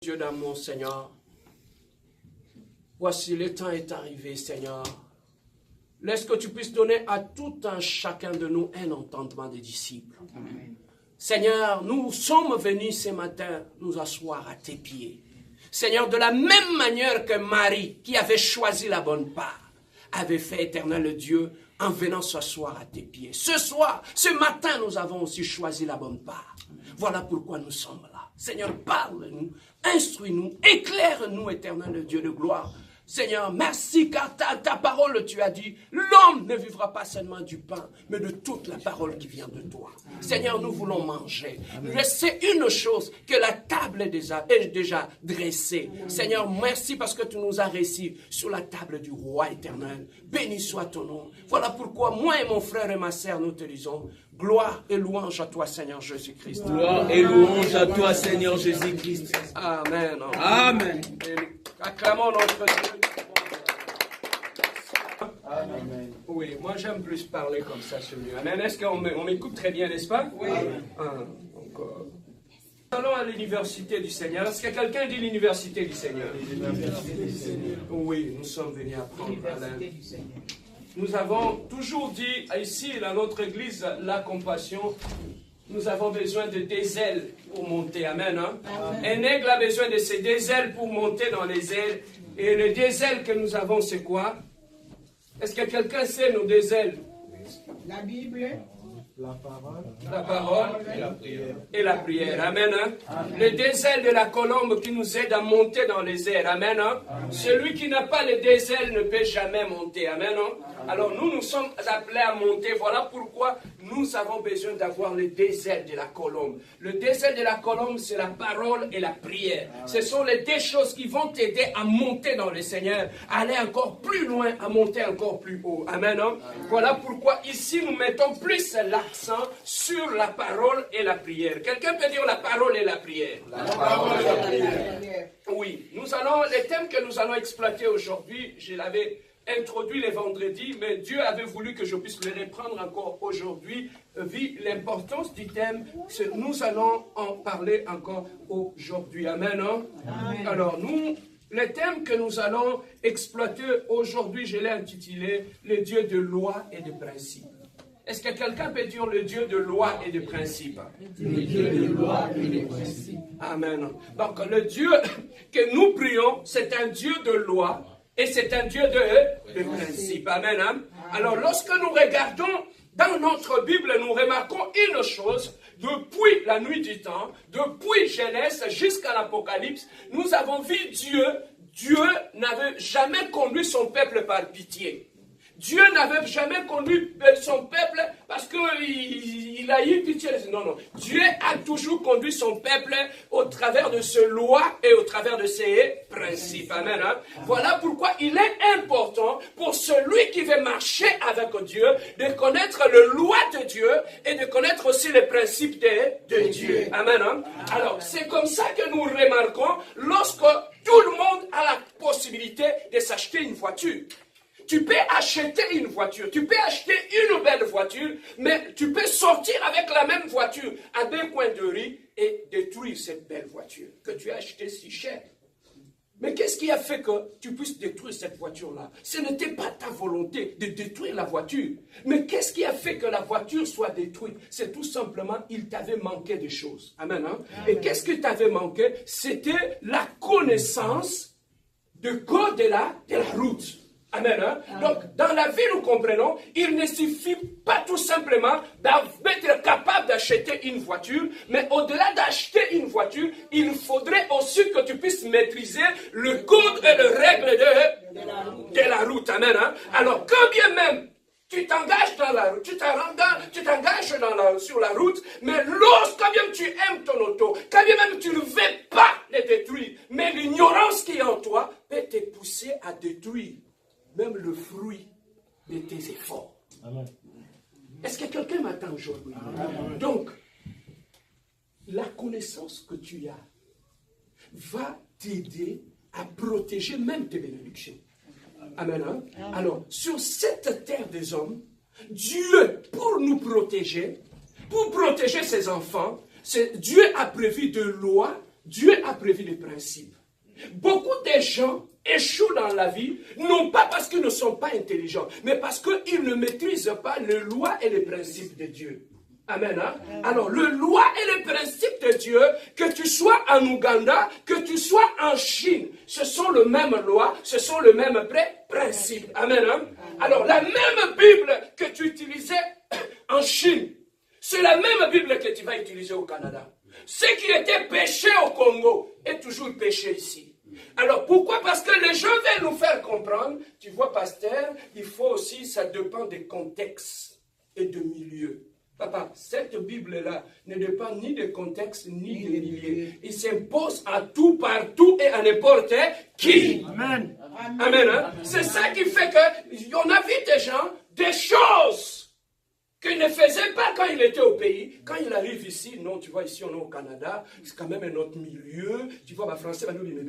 Dieu d'amour, Seigneur, voici le temps est arrivé, Seigneur. Laisse que tu puisses donner à tout un chacun de nous un entendement des disciples. Amen. Seigneur, nous sommes venus ce matin nous asseoir à tes pieds. Seigneur, de la même manière que Marie, qui avait choisi la bonne part, avait fait, Éternel Dieu, en venant s'asseoir à tes pieds. Ce soir, ce matin, nous avons aussi choisi la bonne part. Voilà pourquoi nous sommes là. Seigneur, parle-nous, instruis-nous, éclaire-nous, Éternel Dieu de gloire. Seigneur, merci car ta parole, tu as dit, l'homme ne vivra pas seulement du pain, mais de toute la parole qui vient de toi. Seigneur, nous voulons manger. Je sais une chose, que la table est déjà dressée. Seigneur, merci parce que tu nous as réussi sur la table du roi éternel. Béni soit ton nom. Voilà pourquoi moi et mon frère et ma sœur, nous te disons, gloire et louange à toi, Seigneur Jésus-Christ. Gloire et louange à toi, Seigneur Jésus-Christ. Amen. Amen. Acclamons notre Dieu. Amen. Oui, moi j'aime plus parler comme ça, c'est mieux. Amen. Est-ce qu'on m'écoute très bien, n'est-ce pas? Oui. Nous allons à l'université du Seigneur. Est-ce que quelqu'un dit l'université du Seigneur? L'université du Seigneur. Oui, nous sommes venus apprendre. L'université du Seigneur. Nous avons toujours dit ici, dans notre église, la compassion, nous avons besoin de des ailes pour monter. Amen. Hein? Amen. Un aigle a besoin de ces deux ailes pour monter dans les ailes. Et les deux ailes que nous avons, c'est quoi? Est-ce que quelqu'un sait nos deux ailes? La Bible. La parole et la prière. Amen. Hein? Amen. Les deux ailes de la colombe qui nous aident à monter dans les airs. Amen. Hein? Amen. Celui qui n'a pas les deux ailes ne peut jamais monter. Amen. Hein? Amen. Alors nous sommes appelés à monter. Voilà pourquoi nous avons besoin d'avoir les deux ailes de la colombe. Le deux ailes de la colombe, c'est la parole et la prière. Amen. Ce sont les deux choses qui vont t'aider à monter dans le Seigneur, à aller encore plus loin, à monter encore plus haut. Amen. Hein? Amen. Voilà pourquoi ici nous mettons plus l'accent sur la parole et la prière. Quelqu'un peut dire la parole et la prière? La parole et la prière. Oui, les thèmes que nous allons exploiter aujourd'hui, je l'avais introduit les vendredis, mais Dieu avait voulu que je puisse les reprendre encore aujourd'hui, vu l'importance du thème, nous allons en parler encore aujourd'hui. Amen. Hein? Amen. Alors, le thème que nous allons exploiter aujourd'hui, je l'ai intitulé « Le Dieu de loi et de principe ». Est-ce que quelqu'un peut dire le Dieu de loi et de principe? Le Dieu de loi et de principe. Amen. Donc, le Dieu que nous prions, c'est un Dieu de loi et c'est un Dieu de principe. Amen. Amen. Alors, lorsque nous regardons dans notre Bible, nous remarquons une chose. Depuis la nuit du temps, depuis Genèse jusqu'à l'Apocalypse, nous avons vu Dieu. Dieu n'avait jamais conduit son peuple par pitié. Dieu n'avait jamais conduit son peuple parce qu'il a eu pitié. Non, non. Dieu a toujours conduit son peuple au travers de ses lois et au travers de ses principes. Amen. Hein? Voilà pourquoi il est important pour celui qui veut marcher avec Dieu de connaître les lois de Dieu et de connaître aussi les principes de Dieu. Amen. Hein? Alors, c'est comme ça que nous remarquons lorsque tout le monde a la possibilité de s'acheter une voiture. Tu peux acheter une voiture, tu peux acheter une belle voiture, mais tu peux sortir avec la même voiture à 2 coins de rue et détruire cette belle voiture que tu as achetée si cher. Mais qu'est-ce qui a fait que tu puisses détruire cette voiture-là? Ce n'était pas ta volonté de détruire la voiture. Mais qu'est-ce qui a fait que la voiture soit détruite? C'est tout simplement, il t'avait manqué des choses. Amen. Hein? Amen. Et qu'est-ce que t'avait manqué? C'était la connaissance du code de la route. Amen. Hein? Donc, dans la vie, nous comprenons, il ne suffit pas tout simplement d'être capable d'acheter une voiture, mais au-delà d'acheter une voiture, il faudrait aussi que tu puisses maîtriser le code et les règles de la route. Amen. Hein? Alors, quand bien même tu t'engages dans la route, tu t'engages sur la route, mais quand bien tu aimes ton auto, quand bien même tu ne veux pas les détruire, mais l'ignorance qui est en toi peut te pousser à détruire même le fruit de tes efforts. Amen. Est-ce que quelqu'un m'attend aujourd'hui? Donc, la connaissance que tu as va t'aider à protéger même tes bénédictions. Amen. Hein? Alors, sur cette terre des hommes, Dieu, pour nous protéger, pour protéger ses enfants, Dieu a prévu des lois Dieu a prévu des principes. Beaucoup de gens échouent dans la vie, non pas parce qu'ils ne sont pas intelligents, mais parce qu'ils ne maîtrisent pas les lois et les principes de Dieu. Amen. Hein? Alors, les lois et les principes de Dieu, que tu sois en Ouganda, que tu sois en Chine, ce sont les mêmes lois, ce sont les mêmes principes. Amen. Hein? Alors, la même Bible que tu utilisais en Chine, c'est la même Bible que tu vas utiliser au Canada. Ce qui était péché au Congo est toujours péché ici. Alors pourquoi? Parce que les gens veulent nous faire comprendre, tu vois pasteur, il faut aussi, ça dépend des contextes et de milieux. Papa, cette Bible-là ne dépend ni des contextes ni des milieux. Il s'impose à tout, partout et à n'importe qui. Amen. Amen. Hein? C'est ça qui fait qu'on a vu des gens, des choses qu'il ne faisait pas quand il était au pays. Quand il arrive ici, non, tu vois, ici on est au Canada, c'est quand même un autre milieu. Tu vois, français va nous dire,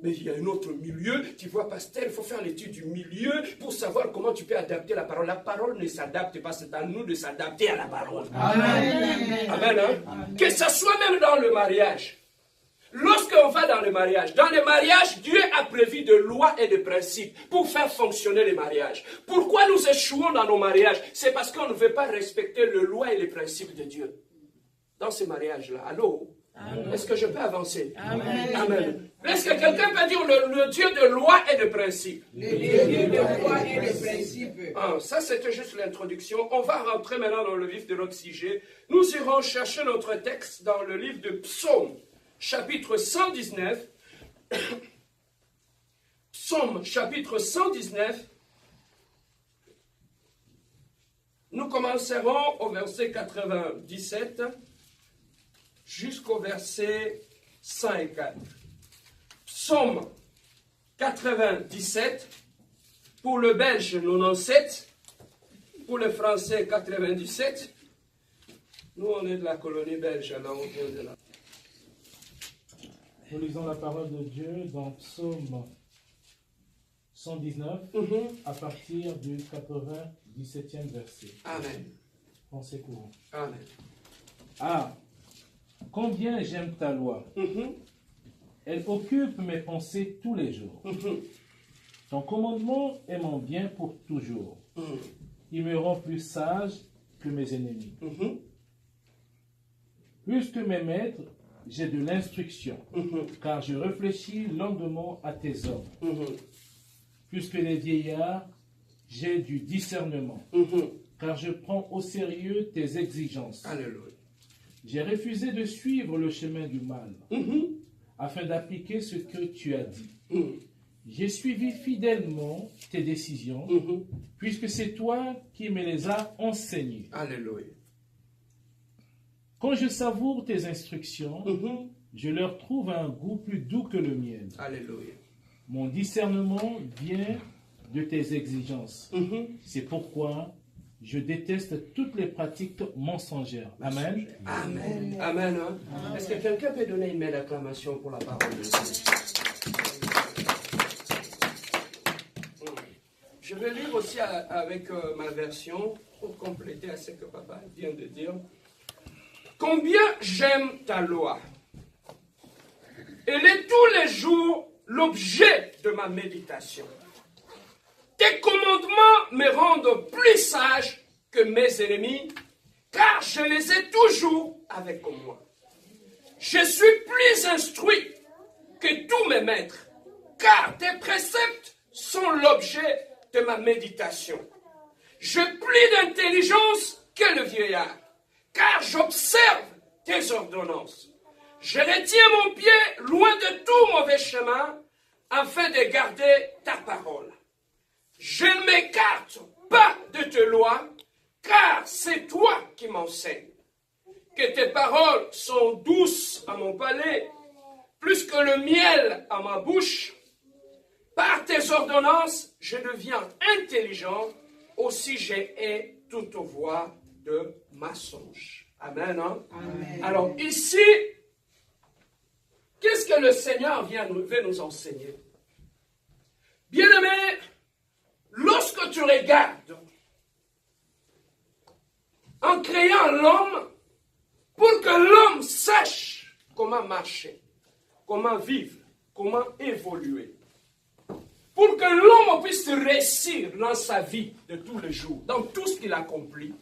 mais il y a un autre milieu. Tu vois, pasteur, il faut faire l'étude du milieu pour savoir comment tu peux adapter la parole. La parole ne s'adapte pas, c'est à nous de s'adapter à la parole. Amen. Amen. Hein? Que ce soit même dans le mariage. Lorsqu'on va dans le mariage, Dieu a prévu des lois et des principes pour faire fonctionner les mariages. Pourquoi nous échouons dans nos mariages? C'est parce qu'on ne veut pas respecter les lois et les principes de Dieu. Dans ces mariages-là, allô? Est-ce que je peux avancer? Amen. Amen. Est-ce que quelqu'un peut dire le Dieu de loi et de principes? Le Dieu de loi et de principes. Ah, ça, c'était juste l'introduction. On va rentrer maintenant dans le vif de notre sujet. Nous irons chercher notre texte dans le livre de Psaume, chapitre 119. Psaume, chapitre 119. Nous commencerons au verset 97 jusqu'au verset 104. Psaume 97, pour le belge 97, pour le français 97. Nous, on est de la colonie belge, alors on vient de là. Nous lisons la parole de Dieu dans Psaume 119, à partir du 97e verset. Amen. Français courant. Amen. Ah, combien j'aime ta loi. Elle occupe mes pensées tous les jours. Ton commandement est mon bien pour toujours. Il me rend plus sage que mes ennemis. Plus que mes maîtres, j'ai de l'instruction, car je réfléchis longuement à tes ordres. Plus que les vieillards, j'ai du discernement, car je prends au sérieux tes exigences. Alléluia. J'ai refusé de suivre le chemin du mal, afin d'appliquer ce que tu as dit. J'ai suivi fidèlement tes décisions, puisque c'est toi qui me les as enseignées. Alléluia. Quand je savoure tes instructions, je leur trouve un goût plus doux que le miel. Alléluia. Mon discernement vient de tes exigences. C'est pourquoi je déteste toutes les pratiques mensongères. Amen. Amen. Amen. Hein? Est-ce que quelqu'un peut donner une belle acclamation pour la parole de Dieu? Je vais lire aussi avec ma version pour compléter à ce que papa vient de dire. Combien j'aime ta loi. Elle est tous les jours l'objet de ma méditation. Tes commandements me rendent plus sage que mes ennemis, car je les ai toujours avec moi. Je suis plus instruit que tous mes maîtres, car tes préceptes sont l'objet de ma méditation. J'ai plus d'intelligence que le vieillard, car j'observe tes ordonnances. Je retiens mon pied loin de tout mauvais chemin, afin de garder ta parole. Je ne m'écarte pas de tes lois, car c'est toi qui m'enseignes. Que tes paroles sont douces à mon palais, plus que le miel à ma bouche. Par tes ordonnances, je deviens intelligent, aussi j'ai toute voix de mensonge. Amen. Hein? Amen. Alors ici, qu'est-ce que le Seigneur veut nous enseigner? Bien-aimé, lorsque tu regardes en créant l'homme, pour que l'homme sache comment marcher, comment vivre, comment évoluer. Pour que l'homme puisse réussir dans sa vie de tous les jours, dans tout ce qu'il accomplit,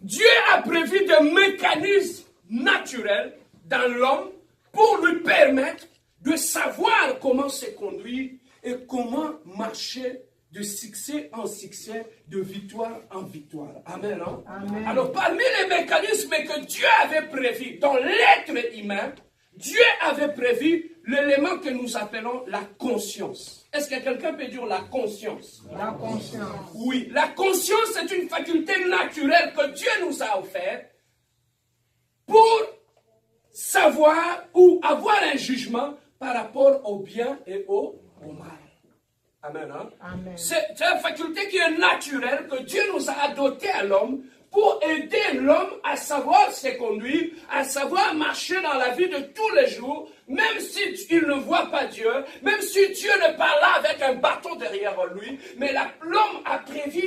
Dieu a prévu des mécanismes naturels dans l'homme pour lui permettre de savoir comment se conduire et comment marcher de succès en succès, de victoire en victoire. Amen. Hein? Amen. Alors, parmi les mécanismes que Dieu avait prévus dans l'être humain, Dieu avait prévu l'élément que nous appelons la conscience. Est-ce que quelqu'un peut dire la conscience? La conscience. Oui, la conscience est une faculté naturelle que Dieu nous a offerte pour savoir ou avoir un jugement par rapport au bien et au mal. Amen. Hein? Amen. C'est une faculté qui est naturelle que Dieu nous a dotée à l'homme pour aider l'homme à savoir se conduire, à savoir marcher dans la vie de tous les jours, même s'il ne voit pas Dieu, même si Dieu ne parle pas avec un bâton derrière lui, mais l'homme a prévu